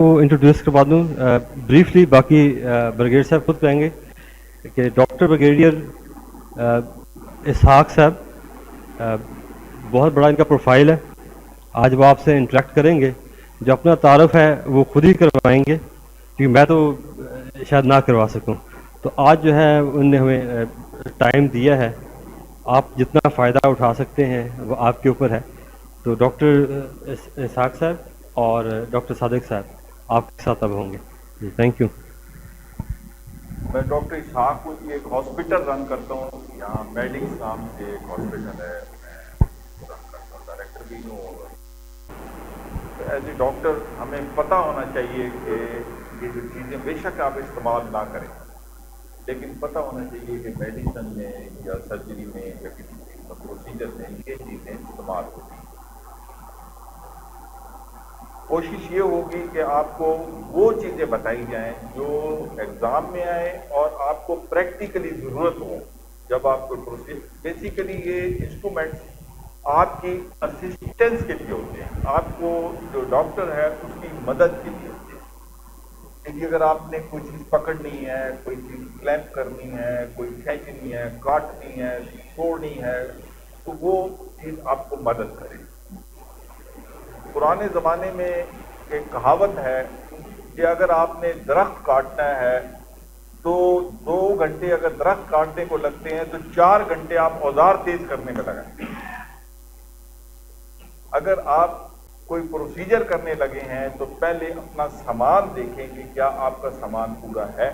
کو انٹروڈیوس کروا دوں بریفلی، باقی بریگیڈ صاحب خود کہیں گے کہ ڈاکٹر بریگیڈیئر اسحاق صاحب، بہت بڑا ان کا پروفائل ہے. آج وہ آپ سے انٹریکٹ کریں گے. جو اپنا تعارف ہے وہ خود ہی کروائیں گے، کیونکہ میں تو شاید نہ کروا سکوں. تو آج جو ہے ان نے ہمیں ٹائم دیا ہے. آپ جتنا فائدہ اٹھا سکتے ہیں وہ آپ کے اوپر ہے. تو ڈاکٹر اسحاق صاحب اور ڈاکٹر صادق صاحب آپ کے ساتھ اب ہوں گے. جی تھینک یو. میں ڈاکٹر اسحاق ہوں، ایک ہاسپٹل رن کرتا ہوں یہاں، میڈکس نام سے ایک ہاسپٹل ہے، میں رن کرتا ہوں، ڈائریکٹر بھی ہوں. ایز اے ڈاکٹر ہمیں پتہ ہونا چاہیے کہ یہ جو چیزیں بے شک آپ استعمال نہ کریں، لیکن پتہ ہونا چاہیے کہ میڈیسن میں یا سرجری میں یا کسی چیز میں پروسیجر میں یہ چیزیں استعمال ہوتی ہیں. کوشش یہ ہوگی کہ آپ کو وہ چیزیں بتائی جائیں جو ایگزام میں آئیں اور آپ کو پریکٹیکلی ضرورت ہو. جب آپ کو بیسیکلی یہ انسٹرومنٹس آپ کی اسسٹنس کے لیے ہوتے ہیں، آپ کو جو ڈاکٹر ہے اس کی مدد کے لیے ہوتے ہیں. کہ اگر آپ نے کوئی چیز پکڑنی ہے، کوئی چیز کلیمپ کرنی ہے، کوئی کھینچنی ہے، کاٹنی ہے، توڑنی ہے، تو وہ چیز آپ کو مدد کرے. پرانے زمانے میں ایک کہاوت ہے کہ اگر آپ نے درخت کاٹنا ہے تو 2 گھنٹے اگر درخت کاٹنے کو لگتے ہیں تو 4 گھنٹے آپ اوزار تیز کرنے میں لگائیں. اگر آپ کوئی پروسیجر کرنے لگے ہیں تو پہلے اپنا سامان دیکھیں کہ کیا آپ کا سامان پورا ہے.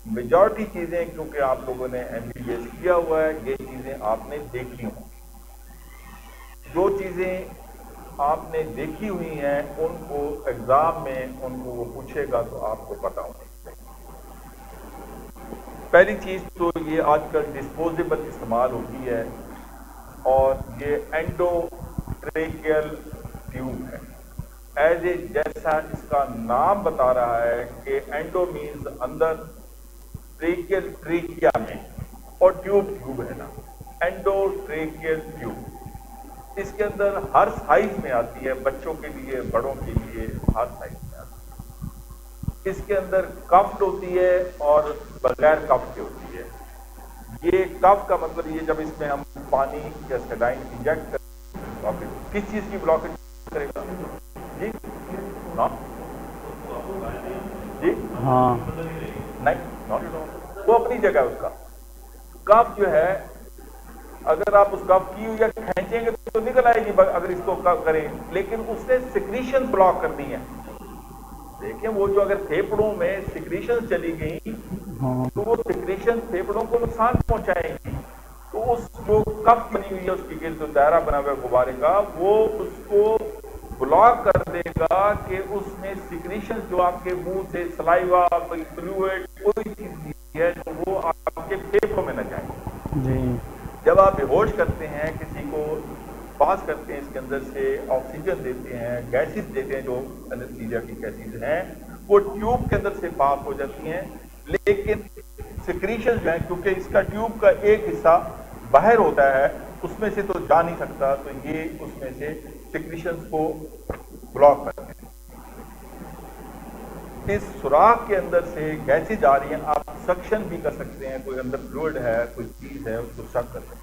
میجورٹی چیزیں کیونکہ آپ لوگوں نے MBBS کیا ہوا ہے، یہ چیزیں آپ نے دیکھی ہوں. جو چیزیں آپ نے دیکھی ہوئی ہیں ان کو ایگزام میں ان کو وہ پوچھے گا تو آپ کو پتا ہونا چاہیے. پہلی چیز تو یہ آج کل ڈسپوزیبل استعمال ہوتی ہے اور یہ اینڈو ٹریکیل ٹیوب ہے. ایز اے جیسا اس کا نام بتا رہا ہے کہ اینڈو مینز اندر، ٹریکیل ٹریکیا میں، اور ٹیوب ہے نا، اینڈو ٹریکیل ٹیوب. اس کے اندر ہر سائز میں آتی ہے، بچوں کے لیے، بڑوں کے لیے، ہر سائز میں آتی ہے. اس کے اندر کفڈ ہوتی ہے اور بغیر کف کے ہوتی ہے. یہ کف کا مطلب یہ جب اس میں ہم پانی یا سیلائن انجیکٹ کریں، کس چیز کی بلاکیج کرے گا؟ جی ہاں جی ہاں نہیں، وہ اپنی جگہ اس کا کف جو ہے، اگر آپ اس کف کی یا کھینچیں گے تو نکل آئے گی اگر اس کو کریں، لیکن اس نے سیکریشن بلاک کرنی ہے. دیکھیں وہ جو اگر پھیپڑوں میں سیکریشن چلی گئی ہاں تو وہ سیکریشن پھیپڑوں کو نقصان پہنچائیں گی. تو اس جو کف بنی ہوئی ہے اس کی گرد جو دائرہ بنا ہوا ہے غبارے کا، وہ اس کو بلاک کر دے گا کہ اس میں سیکریشن جو آپ کے منہ سے سلائیوا، کوئی فلوئڈ، کوئی چیز نہیں ہے تو وہ آپ کے پھیپڑوں میں نہ جائے. جی جب آپ بے ہوش کرتے ہیں کسی کو، پاس کرتے ہیں، اس کے اندر سے آکسیجن دیتے ہیں، گیسز دیتے ہیں جو انستھیزیا کی گیسز ہیں، وہ ٹیوب کے اندر سے پاس ہو جاتی ہیں. لیکن سیکریشن جو ہے، کیونکہ اس کا ٹیوب کا ایک حصہ باہر ہوتا ہے، اس میں سے تو جا نہیں سکتا، تو یہ اس میں سے سیکریشن کو بلاک کرتے ہیں. اس سوراخ کے اندر سے گیسز آ رہی ہیں، آپ سکشن بھی کر سکتے ہیں، کوئی اندر فلوئڈ ہے، کوئی چیز ہے، اس کو سک کر سکتے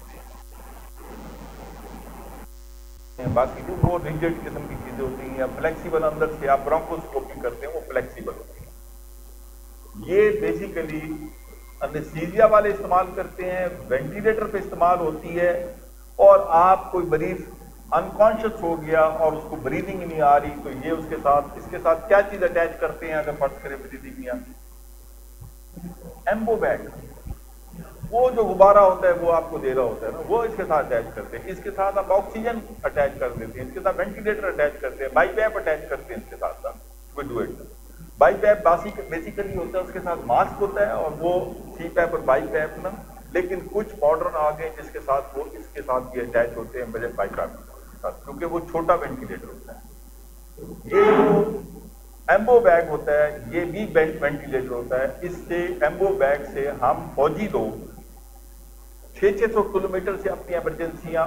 ہیں. باقی وہ ریجڈ قسم کی چیزیں ہوتی ہیں یا فلیکسیبل، اندر سے آپ برونکوسکوپی کرتے ہیں، وہ فلیکسیبل ہوتی ہیں. یہ بیسیکلی انستھیزیا والے استعمال کرتے ہیں، وینٹیلیٹر پہ استعمال ہوتی ہے. اور آپ کوئی مریض انکانشیس ہو گیا اور اس کو بریدنگ نہیں آ رہی تو یہ اس کے ساتھ کیا چیز اٹیچ کرتے ہیں؟ اگر فرض کریں بریدنگ نہیں آتی، ایمبو بیگ، وہ جو غبارہ ہوتا ہے وہ آپ کو دے رہا ہوتا ہے نا، وہ اس کے ساتھ اٹیچ کرتے ہیں. اس کے ساتھ آپ آکسیجن اٹیچ کر دیتے ہیں، اس کے ساتھ وینٹیلیٹر اٹیچ کرتے ہیں، بائی پیپ اٹیچ کرتے ہیں اس کے ساتھ ساتھ. کوئی ڈو اٹ بائی پیپ بیسیکلی ہوتا ہے، اس کے ساتھ ماسک ہوتا ہے اور وہ سی پیپ اور بائی پیپ نا. لیکن کچھ ماڈرن آ گئے جس کے ساتھ وہ اس کے ساتھ بھی اٹیچ ہوتے ہیں بجائے بائی پیپ کے ساتھ، کیونکہ وہ چھوٹا وینٹیلیٹر ہوتا ہے. یہ جو ایمبو بیگ ہوتا ہے یہ بھی وینٹیلیٹر ہوتا ہے. اس سے ایمبو بیگ سے ہم فوجی لوگ 600 کلومیٹر سے اپنی ایمرجنسیاں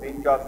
3-4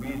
20,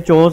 HO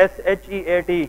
SHEAT,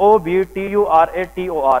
OBTURATOR,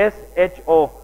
SHO,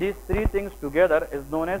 These three things together is known as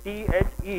THE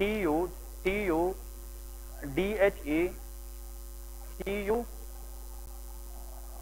TUDHE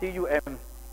CUM,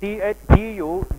THEDHECUM,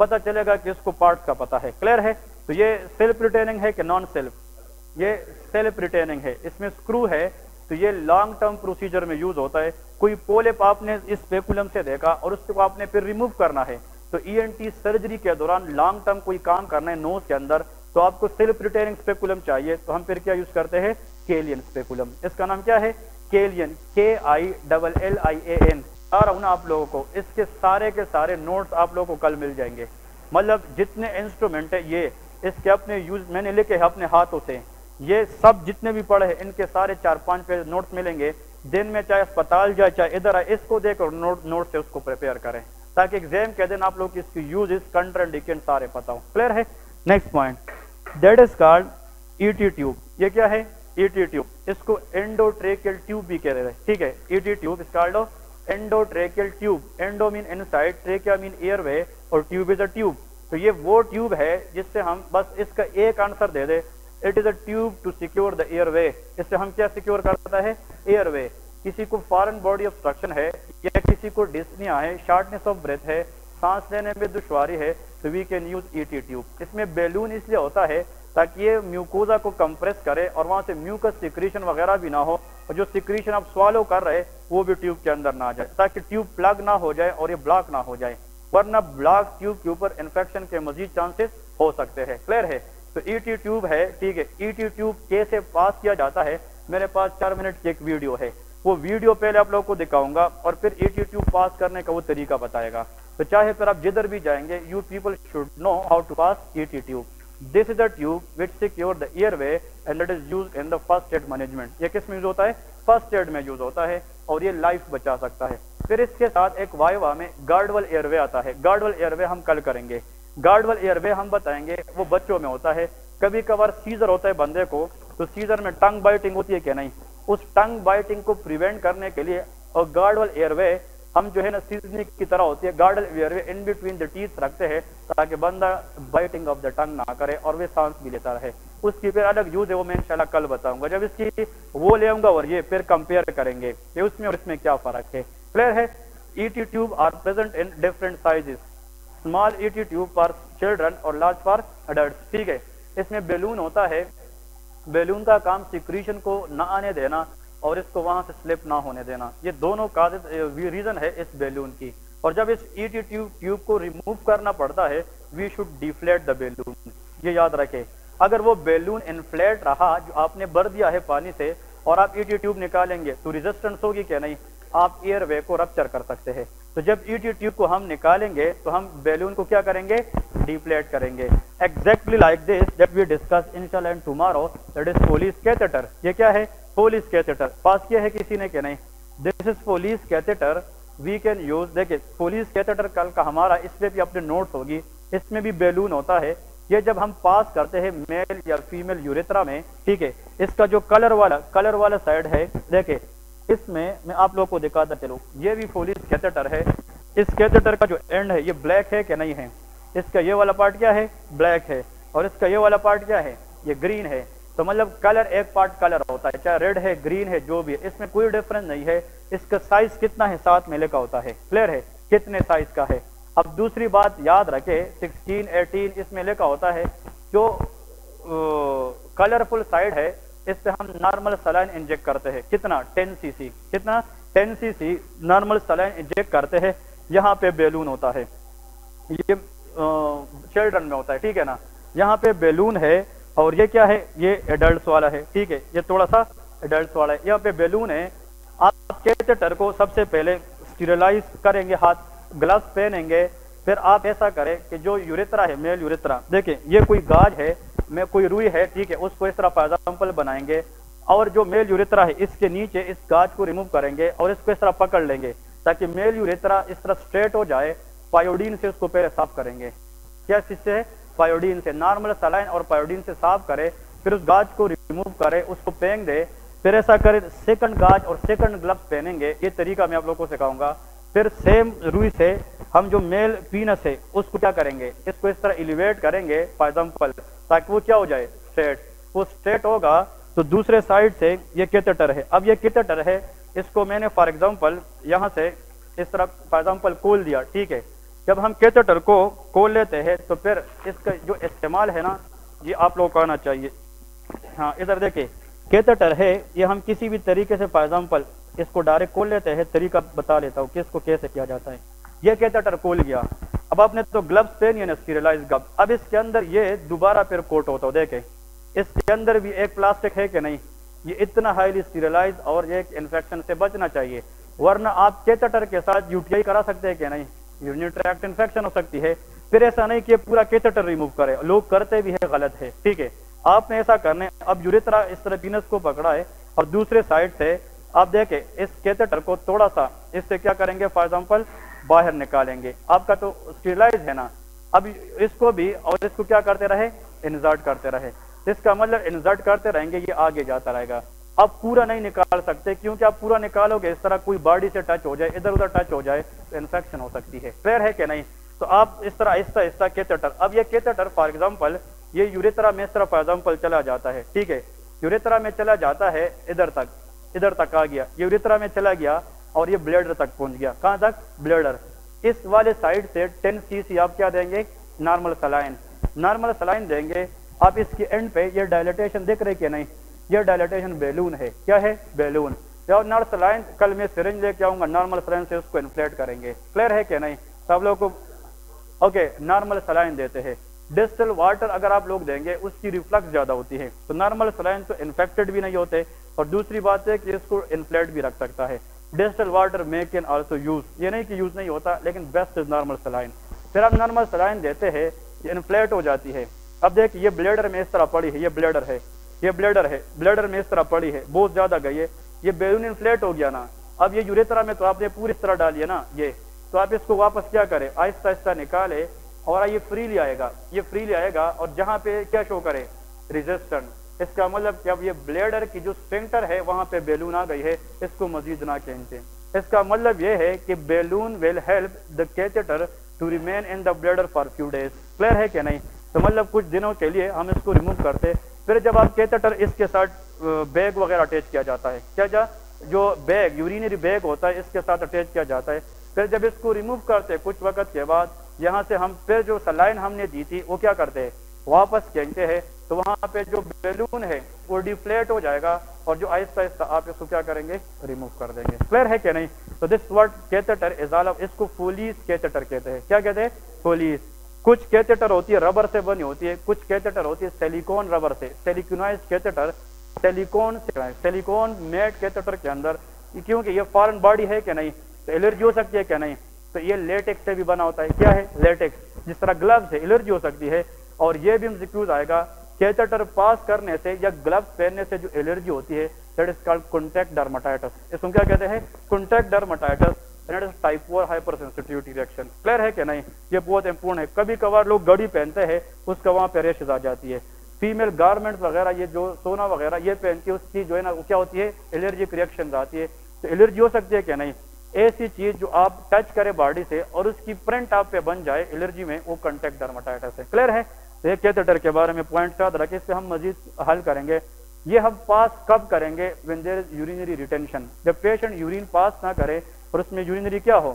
پتہ چلے گا کہ اس کو پارٹس کا پتہ ہے. کلیئر ہے؟ تو یہ سیلف ریٹیننگ ہے کہ نان سیلف؟ یہ سیلف ریٹیننگ ہے. اس میں اسکرو ہے تو یہ لانگ ٹرم پروسیجر میں یوز ہوتا ہے. کوئی پولپ آپ نے اس اسپیکولم سے دیکھا اور اس کو آپ نے پھر ریموو کرنا ہے تو ENT سرجری کے دوران لانگ ٹرم کوئی کام کرنا ہے نوز کے اندر تو آپ کو سیلف ریٹیننگ اسپیکولم چاہیے. تو ہم پھر کیا یوز کرتے ہیں؟ کیلین اسپیکولم. اس کا نام کیا ہے؟ کیلین. KILLIAN. سارا ہوں آپ لوگوں کو اس کے سارے نوٹس آپ لوگوں کو کل مل جائیں گے. مطلب جتنے انسٹرومنٹ ہے یہ اس کے اپنے یوز میں نے لکھے ہیں اپنے ہاتھوں سے. یہ سب جتنے بھی پڑھے ہیں ان کے سارے 4-5 پیج نوٹس ملیں گے. دن میں چاہے اسپتال جائے چاہے ادھر آئے اس کو دیکھ اور نوٹ سے اس کو پریپیئر کریں تاکہ ایگزام کے دن آپ لوگ اس کی یوز کنٹرانڈیکیشن سارے پتہ ہوں. کلیئر ہے؟ Next point that is called ET tube. یہ کیا ہے؟ ET tube. اس کو انڈوٹریکل ٹیوب بھی کہہ رہے ہیں. ٹھیک ہے؟ ET tube is called endotracheal tube. Endo مین انسائڈ, ٹریکیا مین ایئر وے اور ٹیوب از اے ٹیوب. تو یہ وہ ٹیوب ہے جس سے ہم بس اس کا ایک آنسر دے دیں, it is a tube to secure the airway. اس سے ہم کیا سیکیور کرتا ہے؟ Airway. کسی کو فارن باڈی obstruction ہے یا کسی کو ڈسنیا ہے, شارٹنس آف بریتھ ہے, سانس لینے میں دشواری ہے تو we can use ET tube. اس میں بیلون اس لیے ہوتا ہے تاکہ یہ میوکوزا کو کمپریس کرے اور وہاں سے میوکس سیکریشن وغیرہ بھی نہ ہو اور جو سیکریشن آپ سوالو کر رہے وہ بھی ٹیوب کے اندر نہ آ جائے تاکہ ٹیوب پلگ نہ ہو جائے اور یہ بلاک نہ ہو جائے, ورنہ بلاک ٹیوب کے اوپر انفیکشن کے مزید چانسز ہو سکتے ہیں. کلیئر ہے؟ تو ET ٹیوب ہے. ٹھیک ہے؟ ET ٹیوب کیسے پاس کیا جاتا ہے میرے پاس 4 منٹ کی ایک ویڈیو ہے, وہ ویڈیو پہلے آپ لوگوں کو دکھاؤں گا اور پھر ET ٹیوب پاس کرنے کا وہ طریقہ بتائے گا. تو چاہے پھر آپ جدھر بھی جائیں گے you people should know how to pass ET tube. This is a tube which secure the airway and it is used in the first aid management. یہ کس میں یوز ہوتا ہے؟ فرسٹ ایڈ میں یوز ہوتا ہے اور یہ لائف بچا سکتا ہے. پھر اس کے ساتھ ایک وائوا میں گارڈول ایئر وے آتا ہے. گارڈول ایئر وے ہم کل کریں گے. گارڈول ایئر وے ہم بتائیں گے وہ بچوں میں ہوتا ہے. کبھی کبھار سیزر ہوتا ہے بندے کو تو سیزر میں ٹنگ بائٹنگ ہوتی ہے کہ نہیں, اس ٹنگ بائٹنگ کو پریونٹ کرنے کے لیے اور گارڈول ایئر وے ہم جو ہے نا سیزننگ کی طرح ہوتی ہے, Guedel airway in between the teeth رکھتے ہیں تاکہ بندہ بائٹنگ آف دا ٹنگ نہ کرے اور وہ سانس بھی لیتا رہے. اس کی پھر الگ یوز ہے وہ میں انشاءاللہ کل بتاؤں گا جب اس کی وہ لے آؤں گا اور یہ پھر کمپیئر کریں گے کہ اس میں اور اس میں کیا فرق ہے. کلیئر ہے؟ ET tube are present in different sizes. Small ET tube for children اور لارج فار ایڈلٹس. ٹھیک ہے؟ اس میں بیلون ہوتا ہے. بیلون کا کام سیکریشن کو نہ آنے دینا اور اس کو وہاں سے سلپ نہ ہونے دینا. یہ دونوں ریزن ہے اس بیلون کی. اور جب اس ET ٹیوب کو ریموو کرنا پڑتا ہے وی شوڈ ڈیفلیٹ دا بیلون. یہ یاد رکھے اگر وہ بیلون انفلیٹ رہا جو آپ نے بھر دیا ہے پانی سے اور آپ ET ٹیوب نکالیں گے تو ریزسٹنس ہوگی کہ نہیں, آپ ایئر وے کو رپچر کر سکتے ہیں. تو جب ET ٹیوب کو ہم نکالیں گے تو ہم بیلون کو کیا کریں گے؟ ڈیفلیٹ کریں گے. Exactly like this that we discuss انشاءاللہ and tomorrow that is Foley's catheter. یہ کیا ہے؟ Police catheter. پاس کیا ہے کسی نے کہ نہیں؟ This is Foley's catheter we can use. دیکھیں پولیس کیتھیٹر کل کا ہمارا اس پہ بھی اپنے نوٹس ہوگی. اس میں بھی بیلون ہوتا ہے. یہ جب ہم پاس کرتے ہیں میل یا فیمیل یوریترا میں, ٹھیک ہے, اس کا جو کلر والا سائڈ ہے دیکھیں اس میں آپ لوگوں کو دکھاتا چلو, یہ بھی پولیس کیتھیٹر ہے. اس کیتھیٹر کا جو اینڈ ہے یہ بلیک ہے کہ نہیں ہے؟ اس کا یہ والا پارٹ کیا ہے؟ بلیک ہے. اور اس کا یہ والا پارٹ کیا ہے؟ یہ گرین ہے. تو مطلب کلر ایک پارٹ کلر ہوتا ہے, چاہے ریڈ ہے گرین ہے جو بھی ہے, اس میں کوئی ڈفرنس نہیں ہے. اس کا سائز کتنا ہے؟ 7 میں لکھا ہوتا ہے. کلیئر ہے؟ کتنے سائز کا ہے. اب دوسری بات یاد رکھے 16 18 اس میں لکھا ہوتا ہے. جو کلرفل سائڈ ہے اس پہ ہم نارمل سلائن انجیکٹ کرتے ہیں. کتنا؟ 10 cc. کتنا؟ 10 cc نارمل سلائن انجیکٹ کرتے ہیں. یہاں پہ بیلون ہوتا ہے, یہ چلڈرن میں ہوتا ہے, ٹھیک ہے نا. یہاں پہ بیلون ہے اور یہ کیا ہے؟ یہ ایڈلٹس والا ہے. ٹھیک ہے, یہ تھوڑا سا ایڈلٹس والا ہے. یہاں پہ بیلون ہے. آپ کیتھیٹر کو سب سے پہلے اسٹیریلائز کریں گے, ہاتھ گلوز پہنیں گے. پھر آپ ایسا کریں کہ جو یوریترا ہے میل یوریترا, دیکھیں یہ کوئی گاج ہے, میں کوئی روئی ہے, ٹھیک ہے, اس کو اس طرح فار ایگزامپل بنائیں گے اور جو میل یوریترا ہے اس کے نیچے اس گاج کو ریموو کریں گے اور اس کو اس طرح پکڑ لیں گے تاکہ میل یوریترا اس طرح اسٹریٹ ہو جائے. پائیوڈین سے اس کو پہلے صاف کریں گے. کیا چیز سے؟ پائیوڈین سے. نارمل سلائن اور پائیوڈین سے صاف کرے, پھر اس گاج کو ریموو کرے, اس کو پھینک دے. پھر ایسا کرے سیکنڈ گاج اور سیکنڈ گلوز پہنیں گے. یہ طریقہ میں آپ لوگوں کو سکھاؤں گا. پھر سیم روئی سے ہم جو میل پینس ہے اس کو کیا کریں گے؟ اس کو اس طرح ایلیویٹ کریں گے فار ایگزامپل تاکہ وہ کیا ہو جائے؟ اسٹریٹ. وہ اسٹریٹ ہوگا تو دوسرے سائڈ سے یہ کیتھیٹر ہے. اب یہ کیتھیٹر ہے, اس کو میں نے فار ایگزامپل یہاں سے اس طرح فار ایگزامپل کھول دیا, ٹھیک ہے, جب ہم کیتھیٹر کو کھول لیتے ہیں تو پھر اس کا جو استعمال ہے نا یہ آپ لوگوں کو آنا چاہیے. ہاں ادھر دیکھیں کیتھیٹر ہے یہ ہم کسی بھی طریقے سے فار ایگزامپل اس کو ڈائریکٹ کھول لیتے ہیں. طریقہ بتا لیتا ہوں کہ اس کو کیسے کیا جاتا ہے. یہ کیتھیٹر کھول گیا, اب آپ نے تو گلوز پہنی ہے نا اسٹیریلائز گلوز, اب اس کے اندر یہ دوبارہ پھر کوٹ ہوتا ہو. دیکھیں اس کے اندر بھی ایک پلاسٹک ہے کہ نہیں, یہ اتنا ہائیلی اسٹیریلائز اور یہ انفیکشن سے بچنا چاہیے, ورنہ آپ کیتھیٹر کے ساتھ UTI کرا سکتے ہیں کہ نہیں, یورینری ٹریکٹ انفیکشن ہو سکتی ہے. پھر ایسا نہیں کہ پورا کیتھیٹر ریموو کرے, لوگ کرتے بھی ہے, غلط ہے. ٹھیک ہے آپ نے ایسا کرنے, اب یوریترا اس طرح پینس کو پکڑا ہے اور دوسرے سائڈ سے آپ دیکھیں اس کیتھیٹر کو تھوڑا سا اس سے کیا کریں گے, فار ایگزامپل باہر نکالیں گے. آپ کا تو اسٹیرلائز ہے نا, اب اس کو بھی اور اس کو کیا کرتے رہے, انسرٹ کرتے رہے. اس کا مطلب انسرٹ کرتے رہیں گے, یہ آگے جاتا رہے گا. آپ پورا نہیں نکال سکتے کیونکہ آپ پورا نکالو گے اس طرح کوئی باڈی سے ٹچ ہو جائے, ادھر ادھر ٹچ ہو جائے تو انفیکشن ہو سکتی ہے. کلیئر ہے کہ نہیں؟ تو آپ اس طرح آہستہ آہستہ کیتھیٹر, اب یہ کیتھیٹر فار ایگزامپل یہ یوریترا میں اس طرح فار ایگزامپل چلا جاتا ہے. ٹھیک ہے یوریترا میں چلا جاتا ہے, ادھر تک آ گیا, یوریترا میں چلا گیا اور یہ بلیڈر تک پہنچ گیا. کہاں تک؟ بلیڈر. اس والے سائڈ سے 10 cc آپ کیا دیں گے, نارمل سلائن دیں گے. آپ اس کی اینڈ پہ یہ ڈائلیٹیشن دیکھ رہے کہ نہیں, یہ ڈائلیٹیشن بیلون ہے. کیا ہے؟ بیلون. نارمل سلائن, کل میں سرنج لے کے آؤں گا, نارمل سلائن سے اس کو انفلیٹ کریں گے. کلیئر ہے کہ نہیں؟ سب لوگ کو اوکے نارمل سلائن دیتے ہیں. ڈسٹل واٹر اگر آپ لوگ دیں گے اس کی ریفلکس زیادہ ہوتی ہے, تو نارمل سلائن تو انفیکٹڈ بھی نہیں ہوتے, اور دوسری بات ہے کہ اس کو انفلیٹ بھی رکھ سکتا ہے. ڈسٹل واٹر میں کین آلسو یوز, یہ نہیں کہ یوز نہیں ہوتا, لیکن بیسٹ از نارمل سلائن. پھر آپ نارمل سلائن دیتے ہیں, یہ انفلیٹ ہو جاتی ہے. اب دیکھیں یہ بلیڈر میں اس طرح پڑی ہے, یہ بلیڈر ہے, بلیڈر میں اس طرح پڑی ہے, بہت زیادہ گئی ہے, یہ بیلون انفلیٹ ہو گیا نا. اب یہ یوریترا میں تو آپ نے پوری طرح ڈالی ہے نا, یہ تو آپ اس کو واپس کیا کریں, آہستہ آہستہ نکالے اور یہ فریلی آئے گا, اور جہاں پہ کیا شو کرے, ریزسٹنٹ. اس کا مطلب کہ اب یہ بلیڈر کی جو سینٹر ہے وہاں پہ بیلون آ گئی ہے, اس کو مزید نہ کھینچیں. اس کا مطلب یہ ہے کہ balloon will help the catheter to remain in the bladder for few days. Clear ہے کہ نہیں؟ تو مطلب کچھ دنوں کے لیے ہم اس کو ریموو کرتے. پھر جب آپ کیتھیٹر اس کے ساتھ بیگ وغیرہ اٹیچ کیا جاتا ہے, جو بیگ یورینری بیگ ہوتا ہے اس کے ساتھ اٹیچ کیا جاتا ہے. پھر جب اس کو ریموو کرتے کچھ وقت کے بعد, یہاں سے ہم پھر جو سلائن ہم نے دی تھی وہ کیا کرتے ہیں, واپس کھینچتے ہیں. تو وہاں پہ جو بیلون ہے وہ ڈیفلیٹ ہو جائے گا, اور جو آہستہ آہستہ آپ اس کو کیا کریں گے, ریموو کر دیں گے. کلیئر ہے کہ نہیں؟ تو دس ورڈ کیتھیٹر از آل, اس کو فولیز کیتھیٹر کہتے ہیں. کیا کہتے ہیں؟ فولیز. کچھ کیتھیٹر ہوتی ہے ربر سے بنی ہوتی ہے, کچھ کیتھیٹر ہوتی ہے سیلیکون ربر سے. سیلیکونائز کیتھیٹر سیلیکون میڈ کیتھیٹر کے اندر, کیونکہ یہ فارن باڈی ہے کہ نہیں, تو الرجی ہو سکتی ہے کہ نہیں, تو یہ لیٹکس سے بھی بنا ہوتا ہے. کیا ہے؟ لیٹکس. جس طرح گلو سے الرجی ہو سکتی ہے, اور یہ بھی MCQs آئے گا, کیتھیٹر پاس کرنے سے یا گلوز پہننے سے جو الرجی ہوتی ہے, that is called contact dermatitis. اس کو کیا کہتے ہیں؟ Contact dermatitis, and it is type 4 hypersensitivity reaction. Clear ہے کہ نہیں؟ یہ بہت امپورٹنٹ ہے. کبھی کبھار لوگ گھڑی پہنتے ہیں, اس کا وہاں پہ ریشز آ جاتی ہے. فیمیل گارمنٹ وغیرہ, یہ جو سونا وغیرہ یہ پہنتی ہے, اس کی جو ہے نا وہ کیا ہوتی ہے, الرجک ریئیکشن آتی ہے. تو الرجی ہو سکتی ہے کہ نہیں؟ ایسی چیز جو آپ ٹچ کرے باڈی سے اور اس کی پرنٹ آپ پہ بن جائے الرجی میں, وہ کانٹیکٹ ڈرماٹائٹس ہے. کلیئر ہے؟ یہ کیتھیٹر کے بارے میں پوائنٹ یاد رکھیں, اس سے ہم مزید حل کریں گے. یہ ہم پاس کب کریں گے؟ when there is urinary retention. جب پیشنٹ یورین پاس نہ کرے اور اس میں یورینری کیا ہو,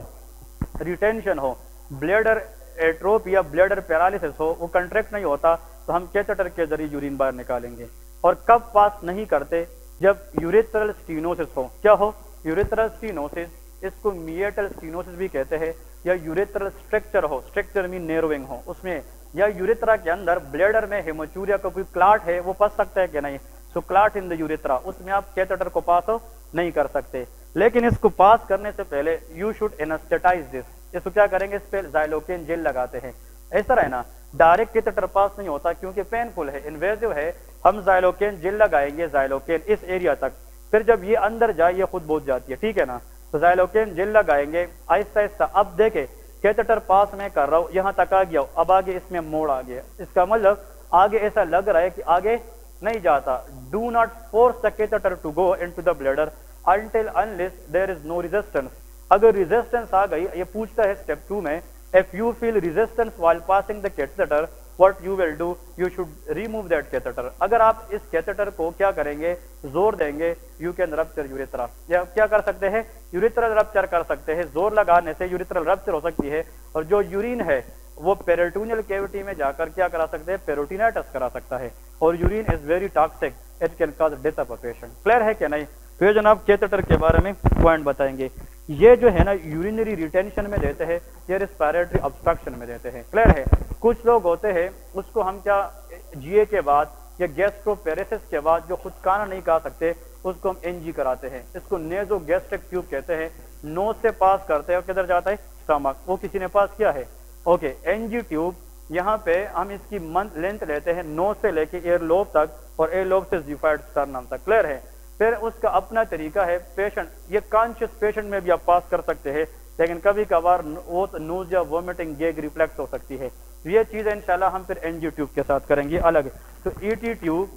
ریٹینشن ہو, بلیڈر ایٹروپ یا بلیڈر پیرالیسس ہو, وہ کنٹریکٹ نہیں ہوتا, تو ہم کیتھیٹر کے ذریعے یورین باہر نکالیں گے. اور کب پاس نہیں کرتے؟ جب یوریترل سٹینوسس ہو. کیا ہو؟ یوریترل سٹینوسس, اس کو میٹل سٹینوسس بھی کہتے ہیں, یا یوریترل اسٹرکچر ہو, اسٹرکچر مین نیروئنگ ہو اس میں, یا یوریترا کے اندر بلیڈر میں ہیموچوریا کا کوئی کلاٹ ہے, وہ پس سکتا ہے کہ نہیں, سو کلاٹ ان دا یوریترا, اس میں آپ کیتھیٹر کو پاس ہو نہیں کر سکتے. لیکن اس کو پاس کرنے سے پہلے یو شوڈ انسٹیٹائز دس. اس کو کیا کریں گے, اس پہ زائلوکین جیل لگاتے ہیں. اس طرح ہے نا, ڈائریکٹ کیتھیٹر پاس نہیں ہوتا کیونکہ پینفل ہے, انویزو ہے. ہم زائلوکین جیل لگائیں گے, زائلوکین اس ایریا تک, پھر جب یہ اندر جائے یہ خود بہت جاتی ہے. ٹھیک ہے نا, تو زائلوکین جیل لگائیں گے آہستہ آہستہ. اب دیکھیں کیتھیٹر پاس میں کر رہا ہوں, یہاں تک آ گیا, اب آگے اس میں موڑ آ گیا. اس کا مطلب آگے ایسا لگ رہا ہے کہ آگے نہیں جاتا. Do not force the catheter to go into the bladder until unless there is no resistance. اگر ریزسٹنس آ گئی, یہ پوچھتا ہے اسٹیپ 2 میں, if you feel resistance while passing the catheter, what you will do, you should remove that catheter. اگر آپ اس catheter کو کیا کریں گے, زور دیں گے, you can rupture urethra. یا کیا کر سکتے ہیں, urethral rupture کر سکتے ہیں. زور لگانے سے urethral rupture ہو سکتی ہے, اور جو یورین ہے وہ پیریٹونیل کیوٹی میں جا کر کیا کرا سکتے ہیں, پیروٹینائٹس کرا سکتا ہے, اور urine is very toxic, it can cause death of a patient. Clear ہے کہ نہیں؟ تو یہ جناب کیتھیٹر کے بارے میں پوائنٹ بتائیں گے. یہ جو ہے نا یورینری ریٹینشن میں دیتے ہیں, یہ ریسپائریٹری obstruction میں دیتے ہیں. کلیئر ہے؟ کچھ لوگ ہوتے ہیں اس کو ہم کیا جی اے کے بعد یا گیسٹروپیریسس کے بعد جو خود کھانا نہیں کھا سکتے اس کو ہم این جی کراتے ہیں. اس کو نیزو گیسٹرک ٹیوب کہتے ہیں. نوز سے پاس کرتے ہیں اور کدھر جاتا ہے, اسٹمک. وہ کسی نے پاس کیا ہے؟ اوکے, این جی ٹیوب یہاں پہ ہم اس کی لینتھ لیتے ہیں نوز سے لے کے ایئر لوب تک, اور ایئر لوب سے زیفائڈ اسٹرنم تک. کلیئر ہے؟ پھر اس کا اپنا طریقہ ہے. پیشنٹ, یہ کانشیس پیشنٹ میں بھی آپ پاس کر سکتے ہیں, لیکن کبھی کبھار نوز یا وومٹنگ گیگ ریفلیکس ہو سکتی ہے. یہ چیزیں انشاءاللہ ہم پھر این جی ٹیوب کے ساتھ کریں گے الگ. تو E T tube,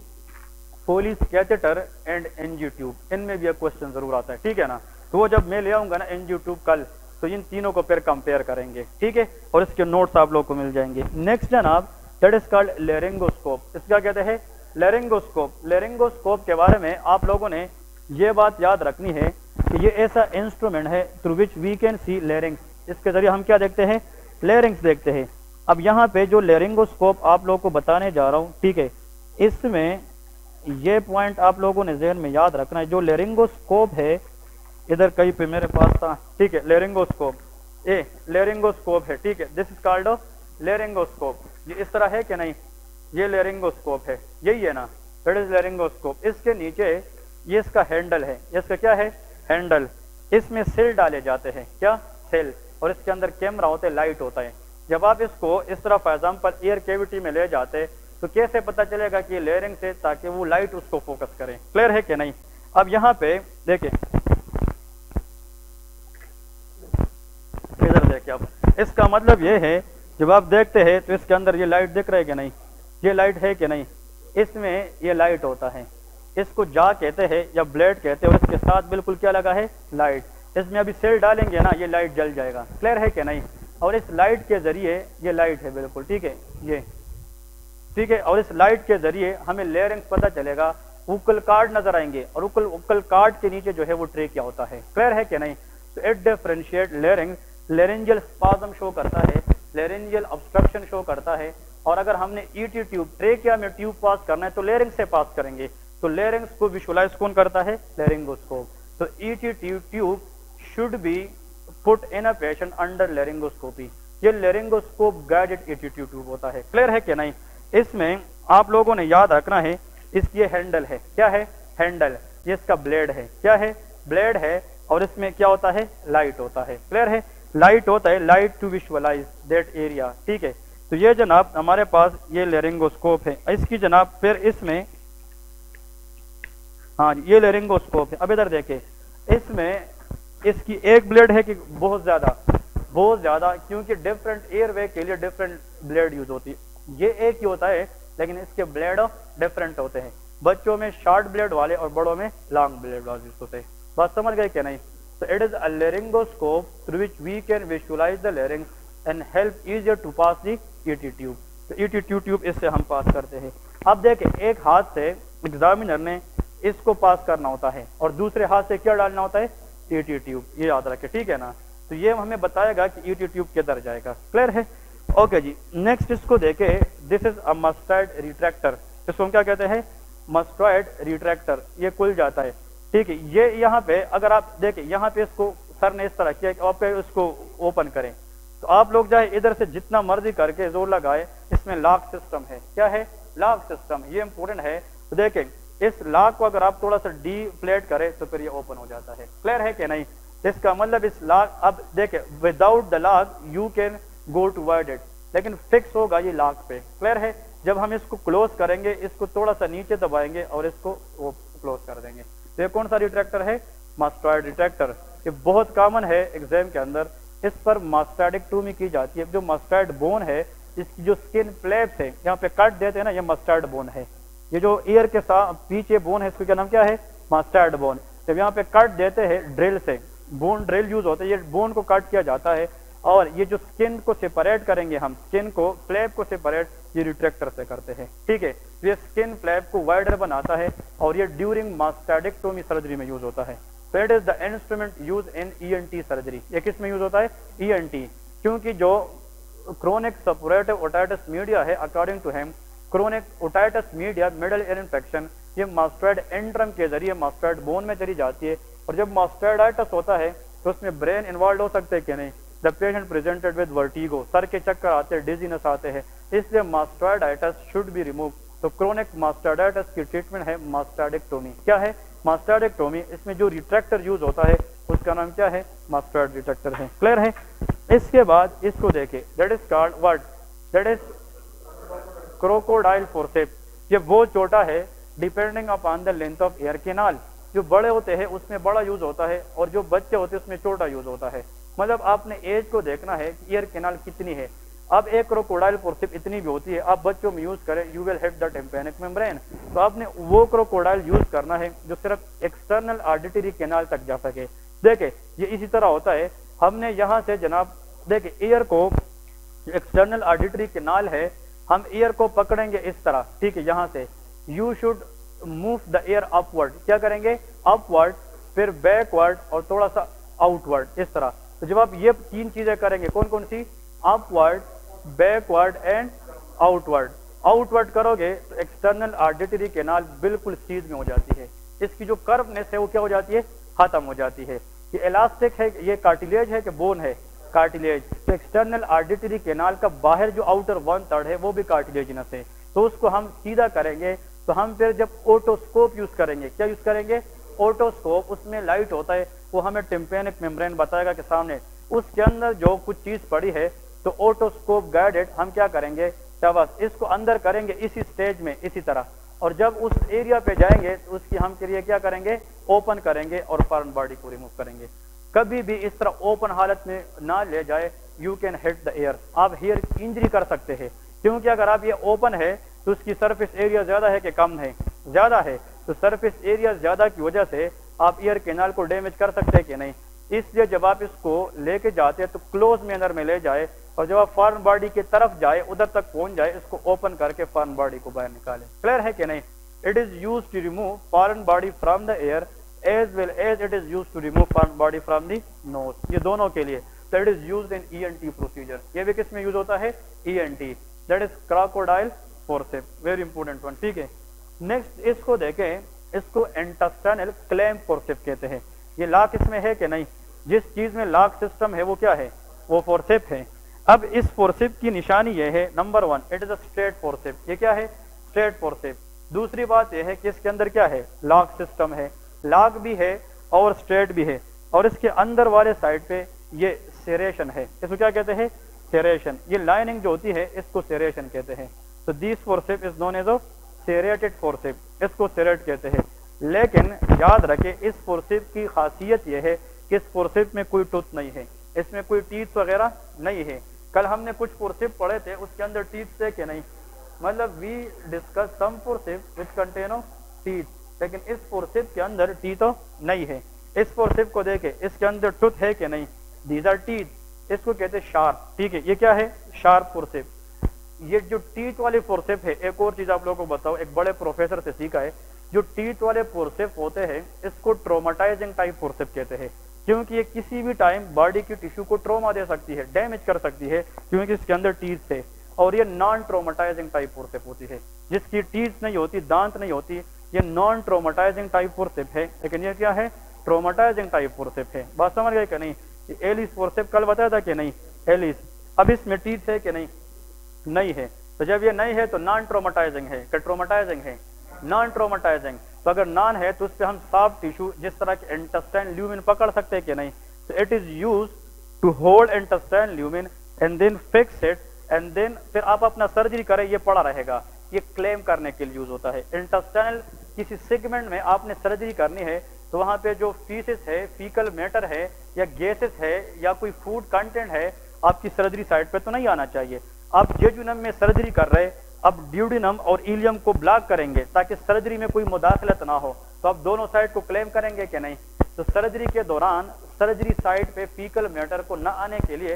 Foley's catheter and N G tube, ان میں بھی ایک کوشچن ضرور آتا ہے. ٹھیک ہے نا؟ تو وہ جب میں لے آؤں گا نا این جی ٹیوب کل, تو ان تینوں کو پھر کمپیئر کریں گے. ٹھیک ہے؟ اور اس کے نوٹس آپ لوگ کو مل جائیں گے. نیکسٹ جناب, دیٹ از کالڈ لیرنگوسکوپ. اس کا کہتے ہیں لیرنگوسکوپ. لیرنگوسکوپ کے بارے میں آپ لوگوں نے یہ بات یاد رکھنی ہے کہ یہ ایسا انسٹرومنٹ ہے through which we can see لیرنگس. اس کے ذریعے ہم کیا دیکھتے ہیں؟ لیرنگس دیکھتے ہیں. اب یہاں پہ جو لیرنگوسکوپ آپ لوگ کو بتانے جا رہا ہوں, ٹھیک ہے, اس میں یہ پوائنٹ آپ لوگوں نے ذہن میں یاد رکھنا ہے. جو لیرنگوسکوپ ہے, ادھر کہیں پہ میرے پاس تھا, ٹھیک ہے, لیرنگوسکوپ, لیرنگوسکوپ ہے. ٹھیک ہے, دس از کالڈ لیرنگوسکوپ. یہ اس طرح ہے کہ نہیں؟ یہ لیرنگوسکوپ ہے, یہی ہے نا, دیٹ از لیرنگوسکوپ. اس کے نیچے یہ اس کا ہینڈل ہے. اس کا کیا ہے؟ ہینڈل. اس میں سیل ڈالے جاتے ہیں. کیا؟ سیل. اور اس کے اندر کیمرہ ہوتا ہے, لائٹ ہوتا ہے. جب آپ اس کو اس طرح فار ایگزامپل ایئر کیوٹی میں لے جاتے تو کیسے پتہ چلے گا کہ یہ لیرنگ سے, تاکہ وہ لائٹ اس کو فوکس کرے. کلیئر ہے کہ نہیں؟ اب یہاں پہ دیکھیں, ادھر دیکھیں آپ, اس کا مطلب یہ ہے جب آپ دیکھتے ہیں تو اس کے اندر یہ لائٹ دکھ رہا ہے کہ نہیں؟ یہ لائٹ ہے کہ نہیں؟ اس میں یہ لائٹ ہوتا ہے. اس کو جا کہتے ہیں یا بلیڈ کہتے ہیں, اور اس کے ساتھ بالکل کیا لگا ہے؟ لائٹ. اس میں ابھی سیل ڈالیں گے نا, یہ لائٹ جل جائے گا. کلیئر ہے کہ نہیں؟ اور اس لائٹ کے ذریعے, یہ لائٹ ہے بالکل, ٹھیک ہے, یہ ٹھیک ہے, اور اس لائٹ کے ذریعے ہمیں لیرنگ پتہ چلے گا. اوکل کارڈ نظر آئیں گے, اور اوکل کارڈ کے نیچے جو ہے وہ ٹرے کیا ہوتا ہے. کلیئر ہے کہ نہیں؟ تو اٹ ڈیفرینشیٹ لیرنگ. لیرنجل اسپازم شو کرتا ہے, لیرنجل obstruction شو کرتا ہے. اور اگر ہم نے ای ٹی ٹیوب, ٹریکیا میں ٹیوب پاس کرنا ہے تو لیرنگ سے پاس کریں گے. تو لیرنگس کو ویژولائز کون کرتا ہے؟ لیرنگوسکوپ. تو E T tube should be put in a patient under laryngoscopy. یہ laryngoscope guided E T tube ہوتا ہے. کلیئر ہے کہ نہیں؟ اس میں آپ لوگوں نے یاد رکھنا ہے, اس کی ہینڈل ہے. کیا ہے؟ ہینڈل. یہ اس کا بلیڈ ہے. کیا ہے؟ بلیڈ ہے. اور اس میں کیا ہوتا ہے؟ لائٹ ہوتا ہے. کلیئر ہے؟ لائٹ ہوتا ہے, light to visualize that area. ٹھیک ہے, تو یہ جناب ہمارے پاس یہ لیرنگوسکوپ ہے. اس کی جناب پھر اس میں, ہاں یہ لیرنگوسکوپ ہے. اب ادھر دیکھیں, اس میں اس کی ایک بلیڈ ہے کہ بہت زیادہ, کیونکہ ڈفرنٹ ایئر وے کے لیے ڈفرنٹ بلیڈ یوز ہوتی ہے. یہ ایک ہی ہوتا ہے, لیکن اس کے بلیڈ ڈفرنٹ ہوتے ہیں. بچوں میں شارٹ بلیڈ والے اور بڑوں میں لانگ بلیڈ والے یوز ہوتے ہیں. بات سمجھ گئے کہ نہیں؟ So it is a laryngoscope through which we can visualize the larynx and help easier to pass the ET tube. تو ET tube اس سے ہم پاس کرتے ہیں. اب دیکھیں, ایک ہاتھ سے ایگزامینر نے اس کو پاس کرنا ہوتا ہے, اور دوسرے ہاتھ سے کیا ڈالنا ہوتا ہے؟ ET tube. یہ یاد رکھے, ٹھیک ہے نا؟ تو یہ ہمیں بتائے گا کہ ET tube کدھر جائے گا. کلیئر ہے؟ اوکے جی, نیکسٹ اس کو دیکھیں, دس از اے مسٹرائڈ ریٹریکٹر. اس کو ہم کیا کہتے ہیں؟ مسٹرائڈ ریٹریکٹر. یہ کھل جاتا ہے. ٹھیک ہے, یہ یہاں پہ اگر آپ دیکھیں, یہاں پہ اس کو سر نے اس طرح کیا کہ آپ اس کو اوپن کریں, تو آپ لوگ جائے ادھر سے جتنا مرضی کر کے زور لگائے, اس میں لاک سسٹم ہے. کیا ہے؟ Lock system. یہ امپورٹنٹ ہے. تو دیکھیں, اس لاک کو اگر آپ تھوڑا سا ڈی پلیٹ کریں تو پھر یہ اوپن ہو جاتا ہے. کلیئر ہے کہ نہیں؟ اس کا مطلب اس لاک, اب دیکھیں, without the lock you can go toward it, لیکن فکس ہوگا یہ لاک پہ. کلیئر ہے؟ جب ہم اس کو کلوز کریں گے, اس کو تھوڑا سا نیچے دبائیں گے اور اس کو کلوز کر دیں گے. یہ کون سا ریٹریکٹر ہے؟ مسٹرائڈ ریٹریکٹر. یہ بہت کامن ہے ایگزام کے اندر. اس پر مسٹرائڈیکٹومی کی جاتی ہے. جو مسٹرائڈ بون ہے, اس کی جو سکن فلیپس ہے, یہاں پہ کٹ دیتے ہیں نا, یہ مسٹرائڈ بون ہے. یہ جو ایئر کے ساتھ پیچھے بون ہے, اس کا نام کیا ہے؟ مسٹرائڈ بون. جب یہاں پہ کٹ دیتے ہیں ڈرل سے, بون ڈرل یوز ہوتا ہے, یہ بون کو کٹ کیا جاتا ہے, اور یہ جو سکن کو سپریٹ کریں گے ہم، سکن کو فلیپ کو سپریٹ یہ ریٹریکٹر سے کرتے ہیں، ٹھیک ہے. یہ سکن فلیپ کو وائڈر بناتا ہے اور یہ ڈیورنگ ماسٹیڈیکٹومی سرجری میں یوز ہوتا ہے. So it is the instrument used in ENT surgery. یہ کس میں یوز ہوتا ہے؟ ENT. کیونکہ جو chronic suppurative otitis media ہے according to him chronic otitis media middle ear infection یہ ماسٹوائڈ انٹرم کے ذریعے ماسٹوائڈ بون میں چلی جاتی ہے، اور جب ماسٹوائڈائٹس ہوتا ہے تو اس میں برین انوالو ہو سکتے ہیں کہ نہیں. دا پیشنٹ پریزنٹڈ ود ورٹیگو، سر کے چکر آتے ہیں، ڈیزینس آتے ہیں، اس لیے ماسٹوائڈائٹس شوڈ بی ریموو. تو کرونک ماسٹوائڈائٹس کی ٹریٹمنٹ ہے ماسٹوائڈیکٹومی. کیا ہے ماسٹوائڈیکٹومی؟ اس میں جو ریٹریکٹر یوز ہوتا ہے اس کا نام کیا ہے؟ ماسٹوائڈ ریٹریکٹر ہے. کلیئر ہے؟ اس کے بعد اس کو دیکھیں، that is called what? That is crocodile forceps. یہ وہ چوٹا ہے depending upon the length of ear canal. جو بڑے ہوتے ہیں اس میں بڑا یوز ہوتا ہے اور جو بچے ہوتے ہیں اس میں چھوٹا یوز ہوتا ہے. مطلب آپ نے ایج کو دیکھنا ہے کہ ایئر کینال کتنی ہے. اب ایک کروکوڈائل فورسیپ اتنی بھی ہوتی ہے، آپ بچوں میں یوز کریں you will hit the tympanic membrane. تو آپ نے وہ کروکوڈائل یوز کرنا ہے جو صرف ایکسٹرنل آرڈیٹری کینال تک جا سکے. دیکھیں یہ اسی طرح ہوتا ہے، ہم نے یہاں سے جناب دیکھیں ایئر کو ایکسٹرنل آرڈیٹری کینال ہے، ہم ایئر کو پکڑیں گے اس طرح، ٹھیک ہے. یہاں سے you should move the air upward. کیا کریں گے؟ اپ ورڈ، پھر بیک ورڈ اور تھوڑا سا آؤٹ ورڈ، اس طرح. تو جب آپ یہ تین چیزیں کریں گے، کون کون سی؟ Upward, backward and outward. Outward کرو گے تو ایکسٹرنل آرڈیٹری کینال بالکل سیدھ میں ہو جاتی ہے. اس کی جو کروونیس ہے وہ کیا ہو جاتی ہے؟ ختم ہو جاتی ہے. یہ الاسٹک ہے، یہ کارٹیلیج ہے کہ بون ہے؟ کارٹیلیج. تو ایکسٹرنل آرڈیٹری کینال کا باہر جو آؤٹر 1/3 ہے وہ بھی کارٹیلیجنس ہے. تو اس کو ہم سیدھا کریں گے. تو ہم پھر جب اوٹوسکوپ یوز کریں گے، کیا یوز کریں گے؟ اوٹوسکوپ. اس میں لائٹ ہوتا ہے، وہ ہمیں ٹمپینک ممبرین بتائے گا کہ سامنے اس کے اندر جو کچھ چیز پڑی ہے. تو اوٹوسکوپ گائیڈڈ ہم کیا کریں گے؟ شاباش، اس کو اندر کریں گے اسی سٹیج میں اسی طرح. اور جب اس ایریا پہ جائیں گے تو اس کی ہم کے لیے کیا کریں گے؟ اوپن کریں گے اور فارن باڈی کو ریموو کریں گے. کبھی بھی اس طرح اوپن حالت میں نہ لے جائے. You can hit the air. آپ ہیئر انجری کر سکتے ہیں، کیونکہ اگر آپ یہ اوپن ہے تو اس کی سرفیس ایریا زیادہ ہے کہ کم ہے؟ زیادہ ہے. تو سرفیس ایریا زیادہ کی وجہ سے آپ ایئر کینال کو ڈیمیج کر سکتے ہیں کہ نہیں. اس لیے جب آپ اس کو لے کے جاتے ہیں تو کلوز مینر میں لے جائے، اور جب آپ فارن باڈی کی طرف جائے ادھر تک پہنچ جائے، اس کو اوپن کر کے فارن باڈی کو باہر نکالے. کلیئر ہے کہ نہیں؟ It is use to remove foreign body from the ear as well as it is use to remove foreign body from the nose. یہ دونوں کے لیے. تو it is used in ENT procedure. یہ بھی کس میں یوز ہوتا ہے؟ ENT. That is crocodile forceps. Very important one. ٹھیک ہے. نیکسٹ اس کو دیکھیں، اس کو انٹسٹائنل کلیمپ فورسیپ کہتے ہیں. یہ لاک اس میں ہے کہ نہیں؟ جس چیز میں لاک سسٹم ہے وہ کیا ہے؟ وہ فورسیپ ہے. اب اس فورسیپ کی نشانی یہ ہے، number 1 it is a straight forceps. یہ کیا ہے؟ Straight forceps. دوسری بات یہ ہے کہ اس کے اندر کیا ہے؟ لاک سسٹم ہے. لاک بھی ہے اور اسٹریٹ بھی ہے. اور اس کے اندر والے سائڈ پہ یہ سیریشن ہے. اس کو کیا کہتے ہیں؟ سیریشن. یہ لائننگ جو ہوتی ہے اس کو سیریشن کہتے ہیں. تو دیس فورسیپ از نون ایز اے سیریٹڈ فورسیپ. اس کو سیریٹ کہتے ہیں. لیکن یاد رکھیں اس فورسیپ کی خاصیت یہ ہے کہ اس فورسیپ میں کوئی ٹوتھ نہیں ہے، اس میں کوئی ٹیتھ وغیرہ نہیں ہے. کل ہم نے کچھ فورسیپ پڑھے تھے، اس کے اندر ٹیتھ تھے کہ نہیں؟ مطلب we discuss some forceps which contain teeth, لیکن اس فورسیپ کے اندر ٹیتھ نہیں ہے. اس فورسیپ کو دیکھیں، اس کے اندر ٹوتھ ہے کہ نہیں؟ These are teeth. اس کو کہتے ہیں شارپ. ٹھیک ہے. یہ کیا ہے؟ شارپ فورسیپ. یہ جو ٹیتھ والی فورسیپ ہے، ایک اور چیز آپ لوگوں کو بتاؤ، ایک بڑے پروفیسر سے سیکھا ہے. جو ٹیتھ والے فورسیپ ہوتے ہیں اس کو ٹروماٹائزنگ ٹائپ فورسیپ کہتے ہیں، کیونکہ یہ کسی بھی ٹائم باڈی کی ٹیشو کو ٹروما دے سکتی ہے، ڈیمیج کر سکتی ہے، کیونکہ اس کے اندر ٹیتھ ہے. اور یہ نان ٹروماٹائزنگ ٹائپ فورسیپ ہوتی ہے، جس کی ٹیتھ نہیں ہوتی، دانت نہیں ہوتی، یہ نان ٹروماٹائزنگ ٹائپ فورسیپ ہے. لیکن یہ کیا ہے؟ ٹروماٹائزنگ ٹائپ فورسیپ ہے. بات سمجھ گئے کہ نہیں؟ یہ ایلیس فورسیپ کل بتایا تھا کہ نہیں؟ ایلیس. اب اس میں ٹیتھ ہے کہ نہیں؟ نہیں ہے. تو جب یہ نہیں ہے تو نان ٹروماٹائزنگ ہے کہ ٹروماٹائزنگ ہے؟ نان ٹروماٹائزنگ. تو اگر نان ہے تو اس پہ ہم سافٹ ٹیشو جس طرح کے انٹسٹائن لیومن پکڑ سکتے ہیں کہ نہیں؟ تو it is use to hold intestine lumen and then fix it and then پھر آپ اپنا سرجری کریں، یہ پڑا رہے گا. یہ کلیم کرنے کے لیے یوز ہوتا ہے. انٹسٹائنل کسی سیگمنٹ میں آپ نے سرجری کرنی ہے تو وہاں پہ جو فیسس ہے، فیکل میٹر ہے یا گیسز ہے یا کوئی فوڈ کنٹینٹ ہے، آپ کی سرجری سائٹ پہ تو نہیں آنا چاہیے. آپ جیجونم میں سرجری کر رہے، اب ڈیوڈینم اور ایلیم کو بلاک کریں گے تاکہ سرجری میں کوئی مداخلت نہ ہو، تو آپ دونوں سائڈ کو کلیم کریں گے کہ نہیں؟ تو سرجری کے دوران سرجری سائٹ پہ فیکل میٹر کو نہ آنے کے لیے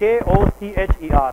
KOCHER।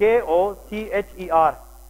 KOCHER,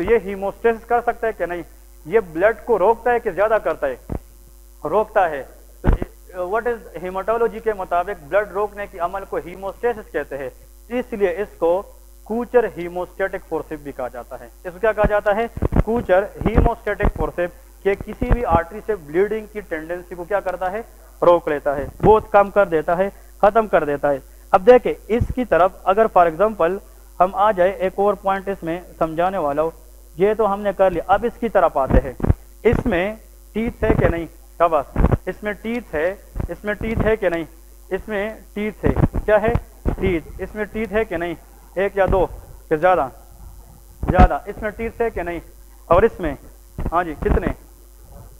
تو یہ ہیموسٹیسس کر سکتا ہے کہ نہیں؟ یہ بلڈ کو روکتا ہے کہ زیادہ کرتا ہے؟ روکتا ہے. تو واٹ از ہیماٹولوجی کے مطابق بلڈ روکنے کی عمل کو ہیموسٹیسس کہتے ہیں. اس لیے اس کو کوچر ہیموسٹیٹک فورسپ بھی کہا جاتا ہے. اس کو کیا کہا جاتا ہے؟ کوچر ہیموسٹیٹک فورسپ، کہ کسی بھی آرٹری سے بلیڈنگ کی ٹینڈنسی کو کیا کرتا ہے؟ روک لیتا ہے، بہت کم کر دیتا ہے، ختم کر دیتا ہے. اب دیکھیں اس کی طرف اگر فار ایگزامپل ہم آ جائے، ایک اور پوائنٹ اس میں سمجھانے والا ہو. یہ تو ہم نے کر لیا، اب اس کی طرف آتے ہیں. اس میں ٹیتھ ہے کہ نہیں؟ شاباش. اس میں ٹیتھ ہے، اس میں ٹیتھ ہے کہ نہیں؟ اس میں ٹیتھ ہے. کیا ہے؟ ٹیتھ. اس میں ٹیتھ ہے کہ نہیں؟ ایک یا دو کہ زیادہ؟ زیادہ. اس میں ٹیتھ ہے کہ نہیں؟ اور اس میں ہاں جی کتنے؟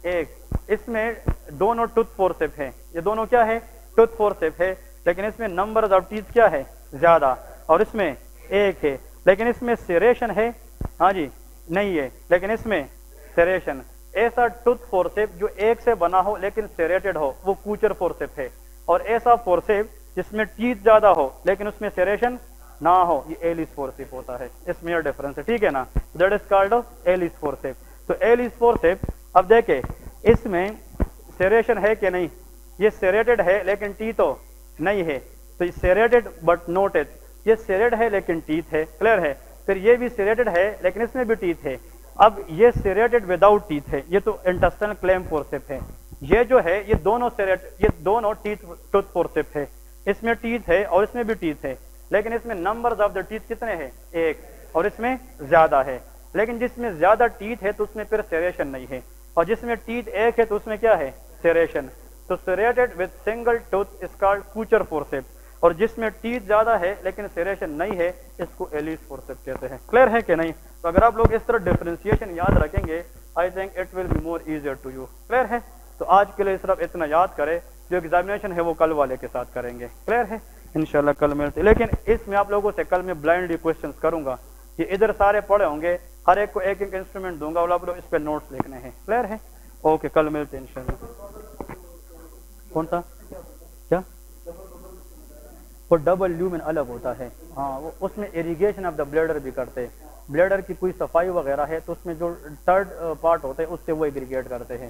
ایک. اس میں دونوں ٹوتھ فورسپ ہے، یہ دونوں کیا ہے؟ ٹوتھ فورسپ ہے، لیکن اس میں نمبر آف ٹیتھ کیا ہے؟ زیادہ. اور اس میں ایک ہے، لیکن اس میں سیریشن ہے؟ ہاں جی نہیں ہے، لیکن اس میں سیریشن. ایسا ٹوتھ فورسپ جو ایک سے بنا ہو لیکن سیریٹڈ ہو وہ کوچر فورسپ ہے. اور ایسا فورسپ جس میں ٹیتھ زیادہ ہو لیکن اس میں سیریشن نہ ہو یہ ایلس فورسپ ہوتا ہے. اس میں یہ ڈفرنس ہے، ٹھیک ہے نا؟ That is called Allis forceps. تو ایلس فورسپ اب دیکھیں اس میں سیریشن ہے کہ نہیں؟ یہ سیریٹڈ ہے لیکن ٹیتھ تو نہیں ہے، تو یہ سیریٹڈ بٹ نو ٹیتھ. یہ سیریٹ ہے لیکن ٹیتھ ہے، کلیئر ہے؟ پھر یہ بھی سیریٹڈ ہے لیکن اس میں بھی ٹیتھ ہے. اب یہ سیریٹڈ وداؤٹ ٹیتھ ہے، یہ تو انٹسٹنل کلیم فورسپ ہے. یہ جو ہے یہ دونوں یہ دونوں ٹوتھ فورسپ ہے. اس میں ٹیتھ ہے اور اس میں بھی ٹیتھ ہے، لیکن اس میں نمبر آف دا ٹیتھ کتنے ہیں؟ ایک. اور اس میں زیادہ ہے. لیکن جس میں زیادہ ٹیتھ ہے تو اس میں پھر سیریشن نہیں ہے، اور جس میں ٹیتھ ایک ہے تو اس میں کیا ہے؟ سیریشن. تو serrated with single tooth is called Kocher forceps. اور جس میں ٹیتھ زیادہ ہے لیکن سیریشن نہیں ہے اس کو ایلس فورسپ کہتے ہیں. کلیئر ہے کہ نہیں؟ تو اگر آپ لوگ اس طرح ڈفرینسیشن یاد رکھیں گے I think it will be more easier to you. Clear ہے؟ تو آج کے لیے صرف اتنا یاد کرے، جو ایگزامینیشن ہے وہ کل والے کے ساتھ کریں گے. کلیئر ہے؟ انشاءاللہ کل ملتے. لیکن اس میں آپ لوگوں سے کل میں بلائنڈلی کوشچنس کروں گا کہ ادھر سارے پڑھے ہوں گے، ہر ایک کو ایک ایک انسٹرومنٹ دوں گا اور آپ لوگ اس پہ نوٹس لکھنے ہیں. کلیئر ہے؟ اوکے کل ملتے ہیں انشاءاللہ. کون سا؟ کیا؟ وہ ڈبل لیومن الگ ہوتا ہے، ہاں وہ اس میں اریگیشن آف دا بلیڈر بھی کرتے ہیں. بلیڈر کی کوئی صفائی وغیرہ ہے تو اس میں جو تھرڈ پارٹ ہوتے ہیں اس سے وہ ایگریگیٹ کرتے ہیں.